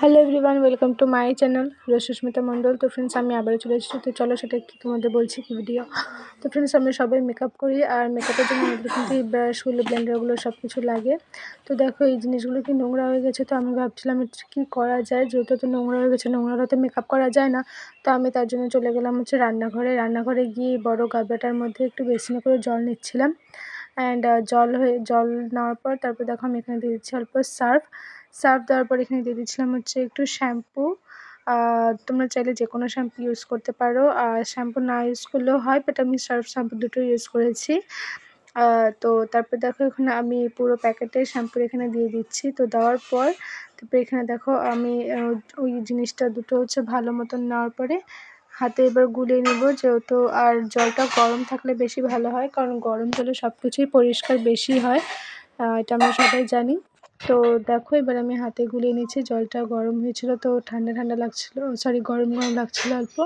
Hello everyone, welcome to my channel Susmita Mondal. তো friends, আমি আবারও চলে এসেছি। তো চলো সেটা কি তোমাদের বলছি কি ভিডিও। তো ফ্রেন্ডস, আমরা সবাই মেকআপ করি, আর মেকআপের জন্য আমাদের কিন্তু এই ব্রাশগুলো, ব্লেন্ডারগুলো সব কিছু লাগে। তো দেখো, এই জিনিসগুলো কি নোংরা হয়ে গেছে। তো আমি ভাবছিলাম কি করা যায়, যেহেতু তো নোংরা হয়ে গেছে, নোংরা হতে মেকআপ করা যায় না। তো আমি তার জন্য চলে গেলাম রান্নাঘরে গিয়ে বড় গামলাটার মধ্যে একটু বেশি করে জল নিচ্ছিলাম। অ্যান্ড জল নেওয়ার পর তারপর দেখো আমি এখানে দিয়ে দিচ্ছি অল্প সার্ফ দেওয়ার পর এখানে দিয়ে দিচ্ছিলাম একটু শ্যাম্পু। তোমরা চাইলে যে কোনো শ্যাম্পু ইউজ করতে পারো, আর শ্যাম্পু না ইউজ করলেও হয়, বাট আমি সার্ফ শ্যাম্পু দুটো ইউজ করেছি। তো তারপর দেখো এখানে আমি পুরো প্যাকেটে শ্যাম্পু এখানে দিয়ে দিচ্ছি। তো দেওয়ার পর তারপরে এখানে দেখো আমি ওই জিনিসটা দুটো ভালো মতন নেওয়ার পরে হাতে এবার গুলিয়ে নেব, যেহেতু আর জলটা গরম থাকলে বেশি ভালো হয়, কারণ গরম জলে সব কিছুই পরিষ্কার বেশি হয়, এটা আমরা সবাই জানি। তো দেখো এবার আমি হাতে গুলিয়ে নিচ্ছি। জলটা গরম হয়েছিল, তো ঠান্ডা লাগছিলো, গরম লাগছিলো অল্প।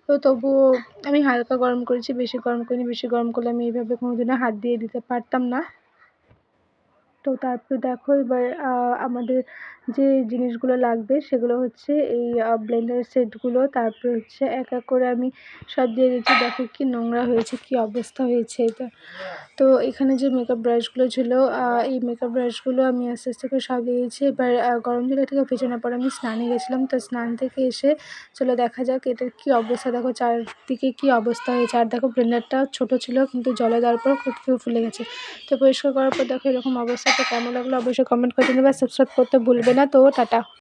তো তবুও আমি হালকা গরম করেছি, বেশি গরম করিনি। বেশি গরম করলে আমি এইভাবে কোনোদিনও হাত দিয়ে দিতে পারতাম না। তো তারপরে দেখো এবার আমাদের যে জিনিসগুলো লাগবে সেগুলো এই ব্লেন্ডার সেটগুলো। তারপরে এক এক করে আমি সব দিয়ে দিচ্ছি। দেখো কি নোংরা হয়েছে, কি অবস্থা হয়েছে এটা। তো এখানে যে মেকআপ ব্রাশগুলো ছিল, এই মেকআপ ব্রাশগুলো আমি আস্তে আস্তে করে সব দিয়েছি। এবার গরম জলে থেকে ভেজানোর পর আমি স্নানে গেছিলাম। তো স্নান থেকে এসে চলো দেখা যাক এটার কি অবস্থা। দেখো চারদিকে কি অবস্থা হয়েছে। আর দেখো ব্লেন্ডারটা ছোট ছিল, কিন্তু জলে দেওয়ার পর খুব ফুলে গেছে। তো পরিষ্কার করার পর দেখো এরকম অবস্থা। তো কেমন লাগলো অবশ্যই কমেন্ট করে জানাবে, সাবস্ক্রাইব করতে ভুলবে না। তো টাটা।